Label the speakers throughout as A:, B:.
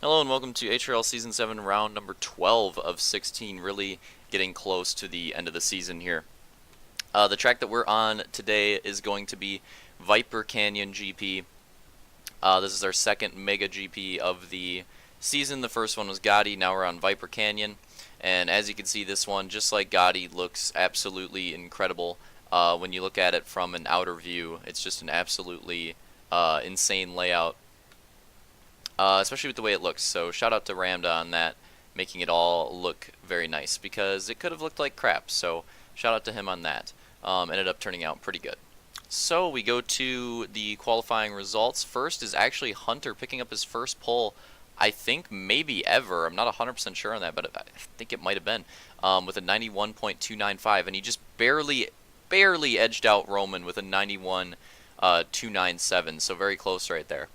A: Hello and welcome to HRL Season 7, round number 12 of 16, really getting close to the end of the season here. The track that we're on today is going to be Viper Canyon GP. This is our second Mega GP of the season. The first one was Gotti, now we're on Viper Canyon. And as you can see, this one, just like Gotti, looks absolutely incredible. When you look at it from an outer view, it's just an absolutely insane layout. Especially with the way it looks. So shout out to Ramda on that, making it all look very nice, because it could have looked like crap. So shout out to him on that. Ended up turning out pretty good. So we go to the qualifying results. First is actually Hunter picking up his first pole, I think maybe ever. I'm not 100% sure on that, but I think it might have been, with a 91.295, and he just barely edged out Roman with a 91.297. So very close right there.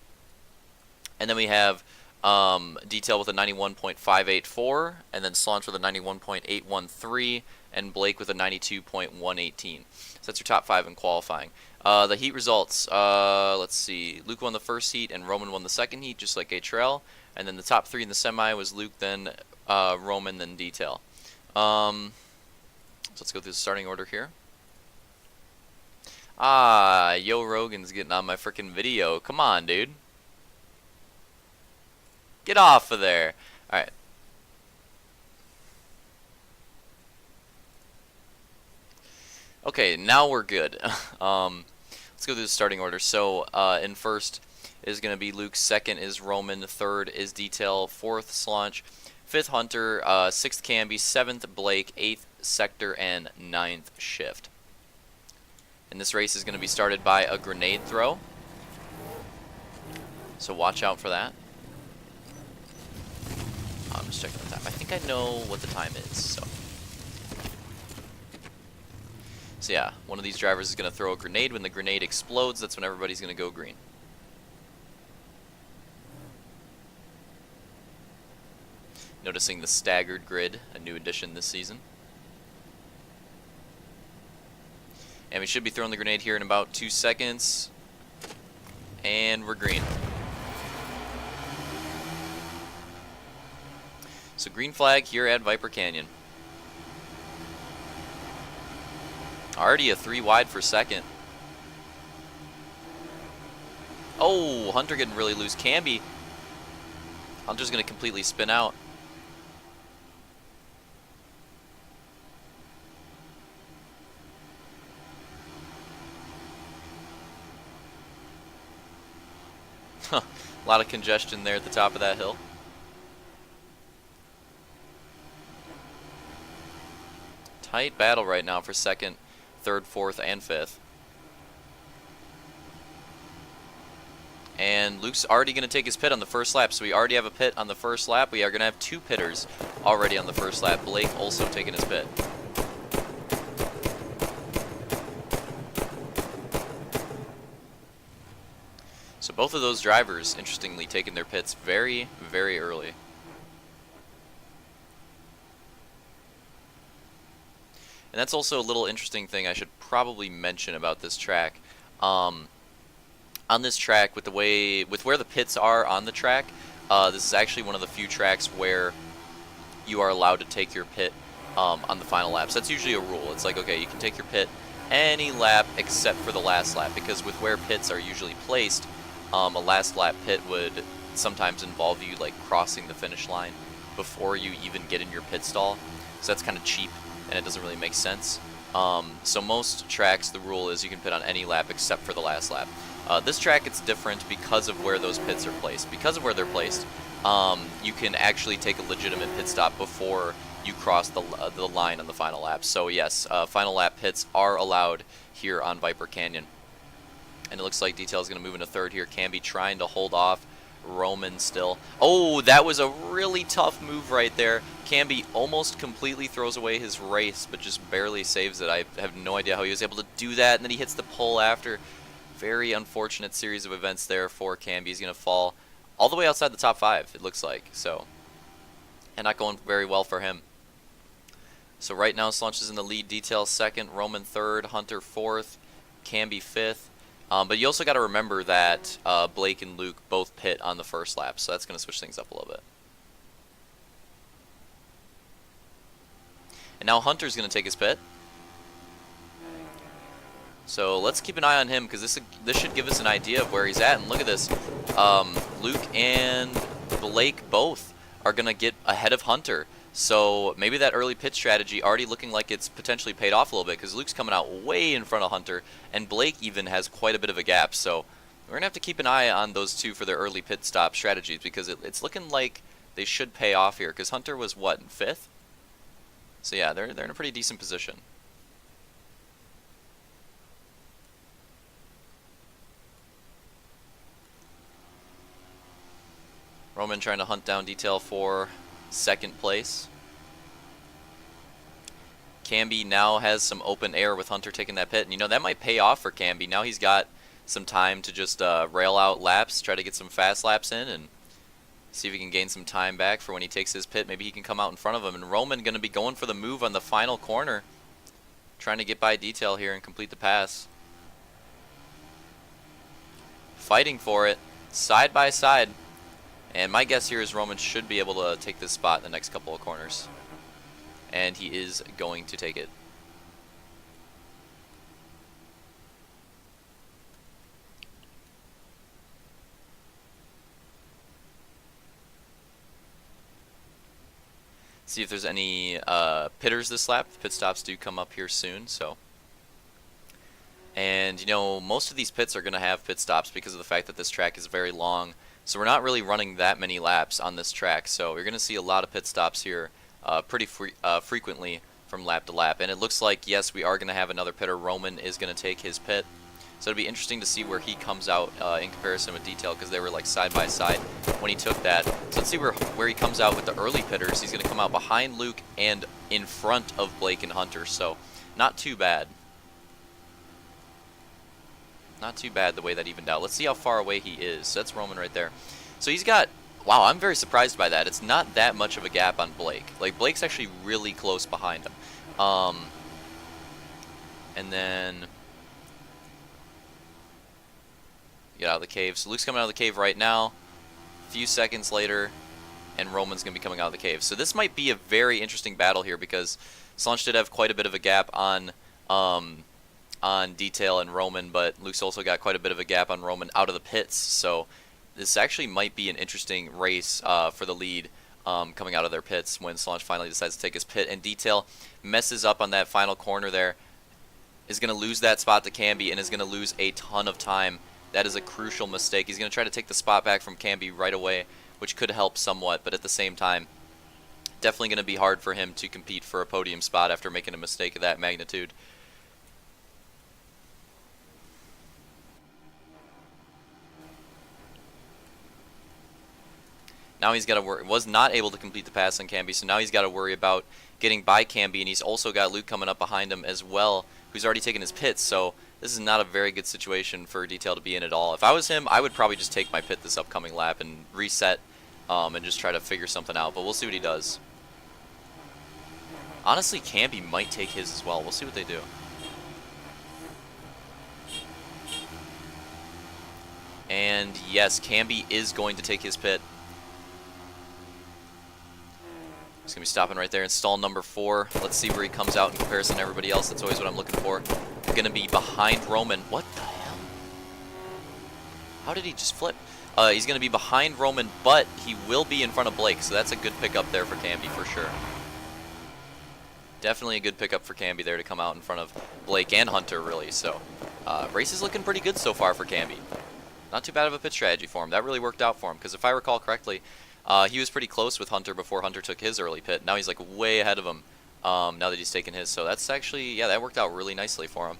A: And then we have Detail with a 91.584, and then Slaunch with a 91.813, and Blake with a 92.118. So that's your top 5 in qualifying. The heat results, let's see. Luke won the first heat, and Roman won the second heat, just like HRL. And then the top 3 in the semi was Luke, then Roman, then Detail. So let's go through the starting order here. Yo Rogan's getting on my freaking video. Come on, dude. Get off of there. Alright. Okay, now we're good. Let's go through the starting order. So, in first is going to be Luke, second is Roman, third is Detail, fourth Slaunch, fifth Hunter, sixth Camby, seventh Blake, eighth Sector, and ninth Shift. And this race is going to be started by a grenade throw. So watch out for that. I'm just checking the time. I think I know what the time is, so yeah, one of these drivers is going to throw a grenade. When the grenade explodes, that's when everybody's going to go green. Noticing the staggered grid, a new addition this season. And we should be throwing the grenade here in about 2 seconds. And we're green. So green flag here at Viper Canyon. Already a 3 wide for second. Oh, Hunter getting really loose. Camby. Hunter's going to completely spin out. A lot of congestion there at the top of that hill. Tight battle right now for second, third, fourth, and fifth. And Luke's already going to take his pit on the first lap, so we already have a pit on the first lap. We are going to have 2 pitters already on the first lap. Blake also taking his pit. So both of those drivers, interestingly, taking their pits very, very early. And that's also a little interesting thing I should probably mention about this track. On this track, with where the pits are on the track, this is actually one of the few tracks where you are allowed to take your pit on the final laps. That's usually a rule. It's like, okay, you can take your pit any lap except for the last lap, because with where pits are usually placed, a last lap pit would sometimes involve you like crossing the finish line before you even get in your pit stall. So that's kind of cheap, and it doesn't really make sense. So most tracks, the rule is you can pit on any lap except for the last lap. This track, it's different because of where those pits are placed. Because of where they're placed, you can actually take a legitimate pit stop before you cross the line on the final lap. So yes, final lap pits are allowed here on Viper Canyon. And it looks like Detail is going to move into third here. Camby trying to hold off Roman still. Oh, that was a really tough move right there. Camby almost completely throws away his race, but just barely saves it. I have no idea how he was able to do that. And then he hits the pole after. Very unfortunate series of events there for Camby. He's going to fall all the way outside the top 5, it looks like. So, and not going very well for him. So right now, Slaunch is in the lead. Detail second, Roman third, Hunter fourth, Camby fifth. But you also got to remember that Blake and Luke both pit on the first lap, so that's going to switch things up a little bit. And now Hunter's going to take his pit. So let's keep an eye on him, because this should give us an idea of where he's at. And look at this. Luke and Blake both are going to get ahead of Hunter. So maybe that early pit strategy already looking like it's potentially paid off a little bit, because Luke's coming out way in front of Hunter, and Blake even has quite a bit of a gap. So we're going to have to keep an eye on those two for their early pit stop strategies, because it's looking like they should pay off here, because Hunter was, what, in 5th? So yeah, they're in a pretty decent position. Roman trying to hunt down Detail for 2nd place. Camby now has some open air with Hunter taking that pit, and you know that might pay off for Camby. Now he's got some time to just rail out laps, try to get some fast laps in, and see if he can gain some time back for when he takes his pit. Maybe he can come out in front of him. And Roman going to be going for the move on the final corner, trying to get by Detail here and complete the pass. Fighting for it, side by side. And my guess here is Roman should be able to take this spot in the next couple of corners. And he is going to take it. See if there's any pitters this lap. Pit stops do come up here soon, so. And you know, most of these pits are going to have pit stops because of the fact that this track is very long. So we're not really running that many laps on this track, so you're going to see a lot of pit stops here pretty frequently from lap to lap. And it looks like, yes, we are going to have another pitter. Roman is going to take his pit. So it'll be interesting to see where he comes out in comparison with Detail, because they were like side by side when he took that. So let's see where he comes out with the early pitters. He's going to come out behind Luke and in front of Blake and Hunter, so not too bad. Not too bad the way that evened out. Let's see how far away he is. So that's Roman right there. So he's got, wow, I'm very surprised by that. It's not that much of a gap on Blake. Like, Blake's actually really close behind him. And then get out of the cave. So Luke's coming out of the cave right now. A few seconds later, and Roman's going to be coming out of the cave. So this might be a very interesting battle here, because Slunch did have quite a bit of a gap on Detail and Roman, but Luke's also got quite a bit of a gap on Roman out of the pits. So this actually might be an interesting race for the lead coming out of their pits when Slunch finally decides to take his pit. And Detail messes up on that final corner there, is going to lose that spot to Camby, and is going to lose a ton of time. That is a crucial mistake. He's going to try to take the spot back from Camby right away, which could help somewhat, but at the same time, definitely going to be hard for him to compete for a podium spot after making a mistake of that magnitude. Now he's got to worry. Was not able to complete the pass on Camby, so now he's got to worry about getting by Camby, and he's also got Luke coming up behind him as well, who's already taken his pits. So this is not a very good situation for Detail to be in at all. If I was him, I would probably just take my pit this upcoming lap and reset and just try to figure something out, but we'll see what he does. Honestly, Camby might take his as well. We'll see what they do. And yes, Camby is going to take his pit. He's going to be stopping right there in stall number 4. Let's see where he comes out in comparison to everybody else. That's always what I'm looking for. Going to be behind Roman. What the hell? How did he just flip? He's going to be behind Roman, but he will be in front of Blake. So that's a good pickup there for Camby for sure. Definitely a good pickup for Camby there to come out in front of Blake and Hunter, really. So race is looking pretty good so far for Camby. Not too bad of a pit strategy for him. That really worked out for him, because if I recall correctly, he was pretty close with Hunter before Hunter took his early pit. Now he's like way ahead of him now that he's taken his. So that's actually, yeah, that worked out really nicely for him.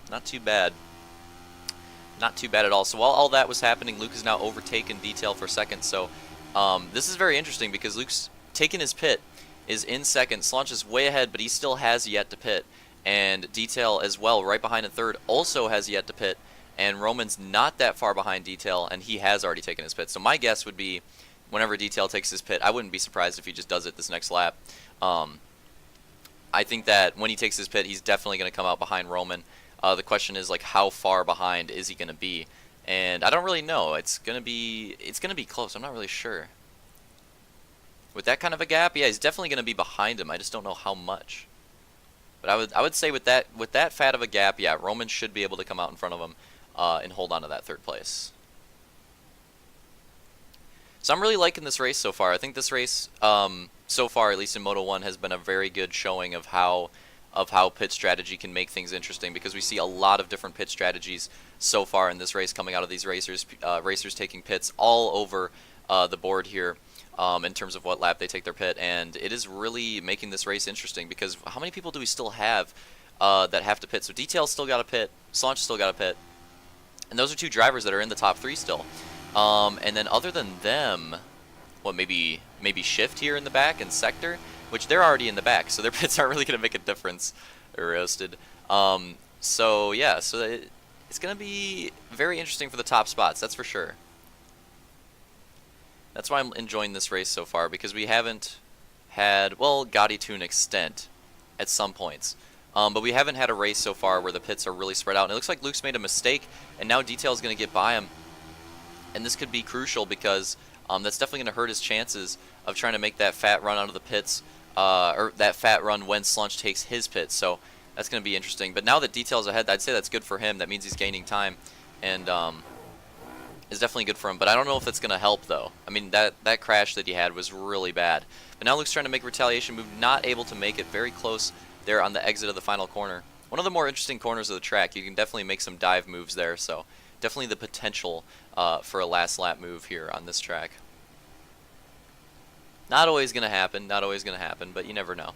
A: Not too bad. Not too bad at all. So while all that was happening, Luke has now overtaken Detail for second. So this is very interesting, because Luke's taken his pit, is in second. Slunch is way ahead, but he still has yet to pit. And Detail as well, right behind in third, also has yet to pit. And Roman's not that far behind Detail, and he has already taken his pit. So my guess would be, whenever Detail takes his pit, I wouldn't be surprised if he just does it this next lap. I think that when he takes his pit, he's definitely going to come out behind Roman. The question is like how far behind is he going to be? And I don't really know. It's gonna be close. I'm not really sure. With that kind of a gap, yeah, he's definitely gonna be behind him. I just don't know how much. But I would say with that fat of a gap, yeah, Roman should be able to come out in front of him and hold on to that third place. So I'm really liking this race so far. I think this race, so far, at least in Moto 1, has been a very good showing of how pit strategy can make things interesting, because we see a lot of different pit strategies so far in this race coming out of these racers. Racers taking pits all over the board here in terms of what lap they take their pit, and it is really making this race interesting, because how many people do we still have that have to pit? So Detail's still got a pit, Slaunch still got a pit, and those are two drivers that are in the top 3 still. And then other than them, what, maybe Shift here in the back and Sector, which they're already in the back, so their pits aren't really going to make a difference. Roasted. So yeah, so it's going to be very interesting for the top spots, that's for sure. That's why I'm enjoying this race so far, because we haven't had, well, Gotti to an extent at some points. But we haven't had a race so far where the pits are really spread out. And it looks like Luke's made a mistake, and now Detail is going to get by him. And this could be crucial, because that's definitely going to hurt his chances of trying to make that fat run out of the pits, or that fat run when Slunch takes his pits. So that's going to be interesting. But now that Detail's ahead, I'd say that's good for him. That means he's gaining time, and is definitely good for him. But I don't know if that's going to help, though. I mean, that crash that he had was really bad. But now Luke's trying to make a retaliation move, not able to make it. Very close there on the exit of the final corner. One of the more interesting corners of the track. You can definitely make some dive moves there, so definitely the potential for a last lap move here on this track. Not always going to happen, but you never know.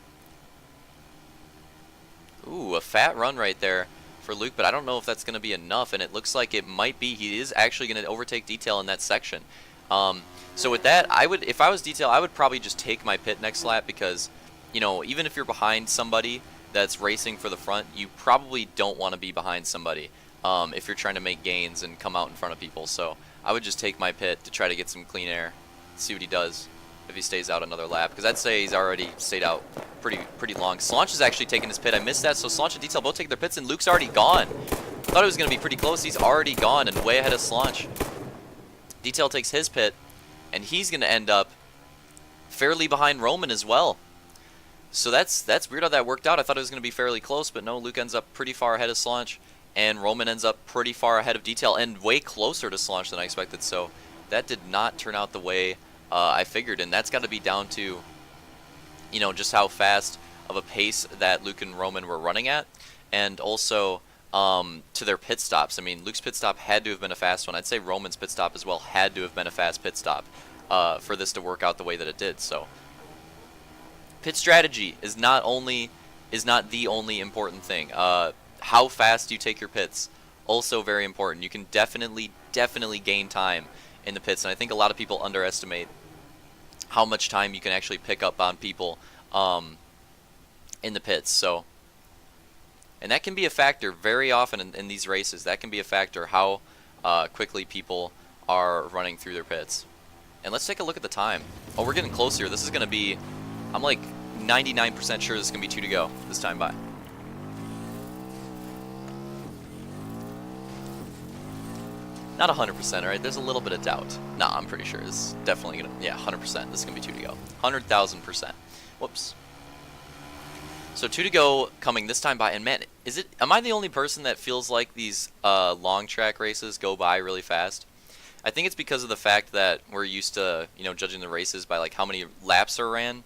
A: Ooh, a fat run right there for Luke, but I don't know if that's going to be enough, and it looks like it might be. He is actually going to overtake Detail in that section. So with that, if I was Detail, I would probably just take my pit next lap, because, you know, even if you're behind somebody that's racing for the front, you probably don't want to be behind somebody if you're trying to make gains and come out in front of people. So I would just take my pit to try to get some clean air, see what he does if he stays out another lap, because I'd say he's already stayed out pretty long. Slaunch is actually taking his pit. I missed that, so Slaunch and Detail both take their pits, and Luke's already gone. I thought it was going to be pretty close. He's already gone and way ahead of Slaunch. Detail takes his pit, and he's going to end up fairly behind Roman as well. So that's weird how that worked out. I thought it was going to be fairly close, but no, Luke ends up pretty far ahead of Slaunch, and Roman ends up pretty far ahead of Detail and way closer to Slaunch than I expected. So that did not turn out the way I figured, and that's got to be down to, you know, just how fast of a pace that Luke and Roman were running at, and also to their pit stops. I mean, Luke's pit stop had to have been a fast one. I'd say Roman's pit stop as well had to have been a fast pit stop for this to work out the way that it did. So pit strategy is not the only important thing. How fast you take your pits, also very important. You can definitely gain time in the pits, and I think a lot of people underestimate how much time you can actually pick up on people in the pits. So, and that can be a factor very often in these races. That can be a factor, how quickly people are running through their pits. And let's take a look at the time. Oh, we're getting closer. This is going to be, I'm like 99% sure this is going to be 2 to go this time by. Not 100%, right? There's a little bit of doubt. Nah, I'm pretty sure it's definitely going to, yeah, 100%. This is going to be 2 to go. 100,000%. Whoops. So 2 to go coming this time by, and man, am I the only person that feels like these long track races go by really fast? I think it's because of the fact that we're used to, you know, judging the races by like how many laps are ran,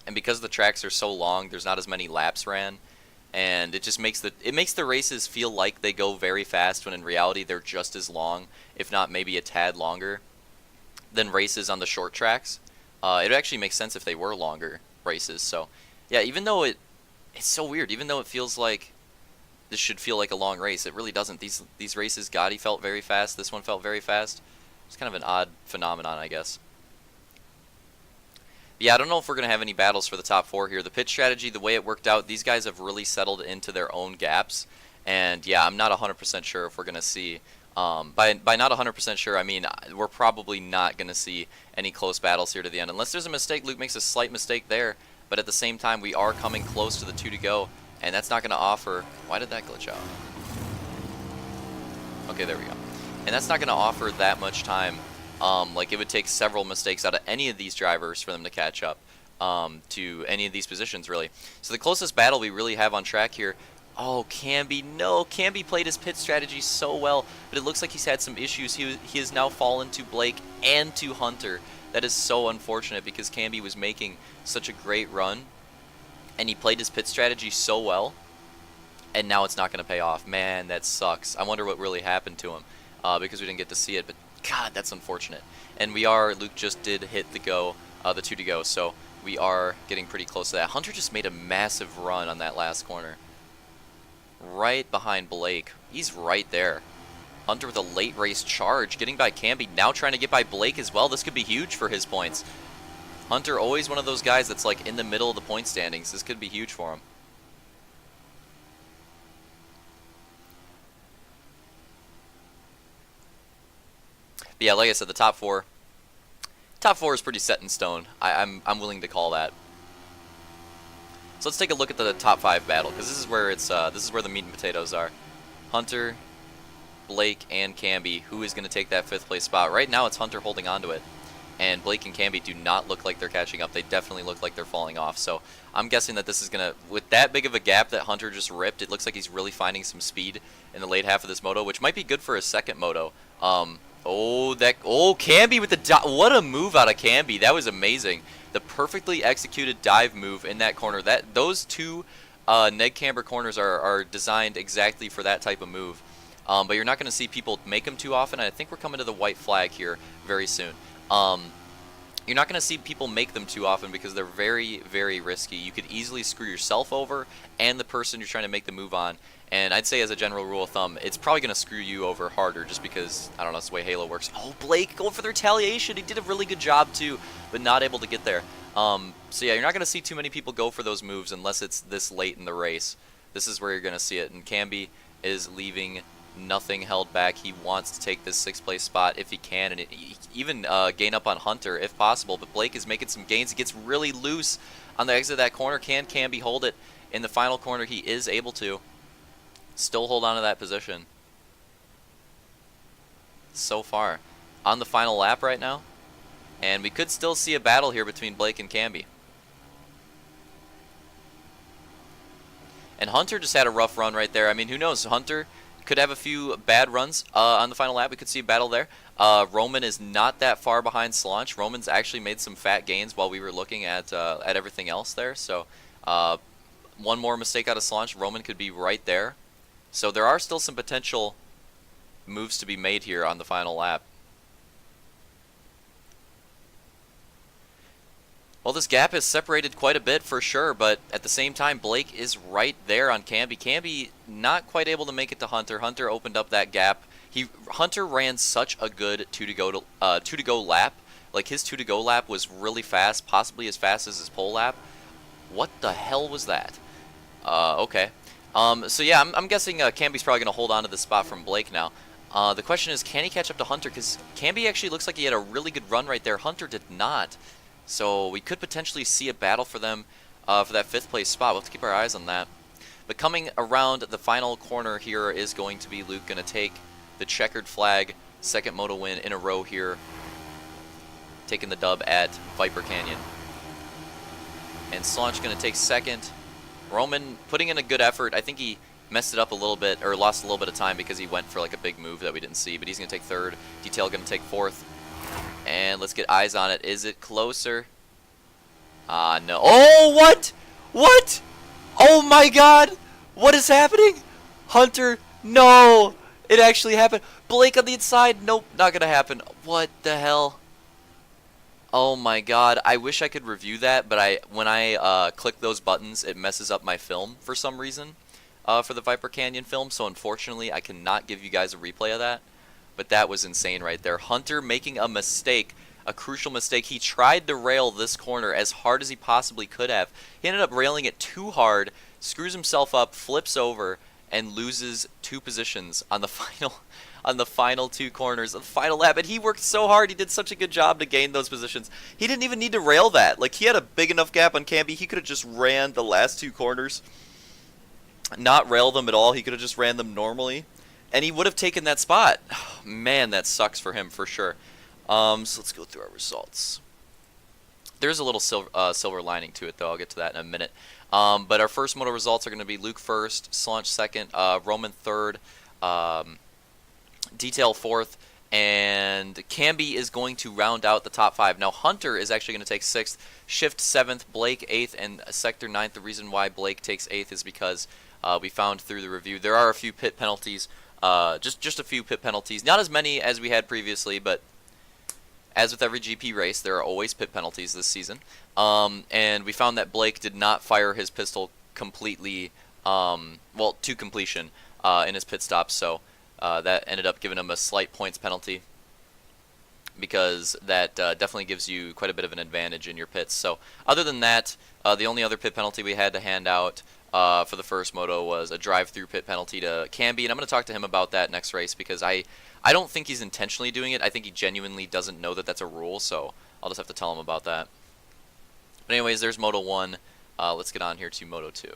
A: and because the tracks are so long, there's not as many laps ran, and it just makes the races feel like they go very fast, when in reality they're just as long, if not maybe a tad longer, than races on the short tracks. It actually makes sense if they were longer races. So yeah, even though it's so weird, even though it feels like this should feel like a long race, it really doesn't. These races, Gotti felt very fast, this one felt very fast. It's kind of an odd phenomenon, I guess. Yeah, I don't know if we're going to have any battles for the top 4 here. The pit strategy, the way it worked out, these guys have really settled into their own gaps. And yeah, I'm not 100% sure if we're going to see, by not 100% sure, I mean we're probably not going to see any close battles here to the end. Unless there's a mistake, Luke makes a slight mistake there. But at the same time, we are coming close to the 2 to go. And that's not going to offer, why did that glitch out? Okay, there we go. And that's not going to offer that much time. Like, it would take several mistakes out of any of these drivers for them to catch up to any of these positions, really. So the closest battle we really have on track here. Oh, Camby, no. Camby played his pit strategy so well, but it looks like he's had some issues. He has now fallen to Blake and to Hunter. That is so unfortunate because Camby was making such a great run, and he played his pit strategy so well, and now it's not going to pay off. Man, that sucks. I wonder what really happened to him because we didn't get to see it, but God, that's unfortunate. And Luke just did hit the go, the 2 to go, so we are getting pretty close to that. Hunter just made a massive run on that last corner. Right behind Blake. He's right there. Hunter with a late race charge, getting by Camby, now trying to get by Blake as well. This could be huge for his points. Hunter, always one of those guys that's like in the middle of the point standings. This could be huge for him. But yeah, like I said, the top four is pretty set in stone. I'm willing to call that. So let's take a look at the top 5 battle, because this is where the meat and potatoes are. Hunter, Blake, and Camby. Who is going to take that 5th place spot? Right now, it's Hunter holding on to it, and Blake and Camby do not look like they're catching up. They definitely look like they're falling off. So I'm guessing that this is going to, with that big of a gap that Hunter just ripped, it looks like he's really finding some speed in the late half of this moto, which might be good for his second moto. Camby with the what a move out of Camby. That was amazing. The perfectly executed dive move in that corner. Those two neg camber corners are designed exactly for that type of move. But you're not going to see people make them too often. I think we're coming to the white flag here very soon. You're not going to see people make them too often because they're very, very risky. You could easily screw yourself over and the person you're trying to make the move on. And I'd say as a general rule of thumb, it's probably going to screw you over harder just because, I don't know, that's the way Halo works. Oh, Blake going for the retaliation. He did a really good job too, but not able to get there. So yeah, you're not going to see too many people go for those moves unless it's this late in the race. This is where you're going to see it. And Camby is leaving nothing held back. He wants to take this 6th place spot if he can, and even gain up on Hunter if possible. But Blake is making some gains. He gets really loose on the exit of that corner. Can Camby hold it in the final corner? He is able to still hold on to that position so far on the final lap right now, and we could still see a battle here between Blake and Camby. And Hunter just had a rough run right there. I mean, who knows? Hunter could have a few bad runs on the final lap. We could see a battle there. Roman is not that far behind Slaunch. Roman's actually made some fat gains while we were looking at everything else there. So one more mistake out of Slaunch, Roman could be right there. So there are still some potential moves to be made here on the final lap. Well, this gap is separated quite a bit for sure, but at the same time, Blake is right there on Camby. Camby not quite able to make it to Hunter. Hunter opened up that gap. Hunter ran such a good 2 to go lap. Like, his 2 to go lap was really fast, possibly as fast as his pole lap. What the hell was that? Okay. So yeah, I'm guessing Camby's probably going to hold on to the spot from Blake now. The question is, can he catch up to Hunter? Because Camby actually looks like he had a really good run right there. Hunter did not. So we could potentially see a battle for them for that 5th place spot. We'll have to keep our eyes on that. But coming around the final corner here is going to be Luke going to take the checkered flag, 2nd moto win in a row here, taking the dub at Viper Canyon. And Slaunch going to take 2nd. Roman putting in a good effort. I think he messed it up a little bit, or lost a little bit of time because he went for like a big move that we didn't see, but he's going to take 3rd. Detail going to take 4th. And let's get eyes on it. Is it closer? No. Oh, what? What? Oh my god! What is happening? Hunter, no! It actually happened. Blake on the inside. Nope, not going to happen. What the hell? Oh my god, I wish I could review that, but when I click those buttons, it messes up my film for some reason for the Viper Canyon film, so unfortunately I cannot give you guys a replay of that. But that was insane right there. Hunter making a mistake, a crucial mistake. He tried to rail this corner as hard as he possibly could have. He ended up railing it too hard, screws himself up, flips over, and loses 2 positions on the final 2 corners of the final lap. And he worked so hard. He did such a good job to gain those positions. He didn't even need to rail that. Like, he had a big enough gap on Camby. He could have just ran the last 2 corners, not rail them at all. He could have just ran them normally And he would have taken that spot. Man, that sucks for him for sure. So let's go through our results. There's a little silver lining to it, though. I'll get to that in a minute. But our first moto results are going to be Luke first, Slaunch second, Roman third, Detail fourth, and Camby is going to round out the top 5. Now Hunter is actually going to take 6th, Shift 7th, Blake 8th, and Sector 9th. The reason why Blake takes 8th is because we found through the review there are a few pit penalties, just a few pit penalties. Not as many as we had previously, but as with every GP race, there are always pit penalties this season. And we found that Blake did not fire his pistol completely, well, to completion in his pit stop, so that ended up giving him a slight points penalty, because that definitely gives you quite a bit of an advantage in your pits. So other than that, the only other pit penalty we had to hand out for the first moto was a drive-through pit penalty to Camby, and I'm going to talk to him about that next race, because I don't think he's intentionally doing it. I think he genuinely doesn't know that that's a rule, so I'll just have to tell him about that. But anyways, there's Moto 1. Let's get on here to Moto 2.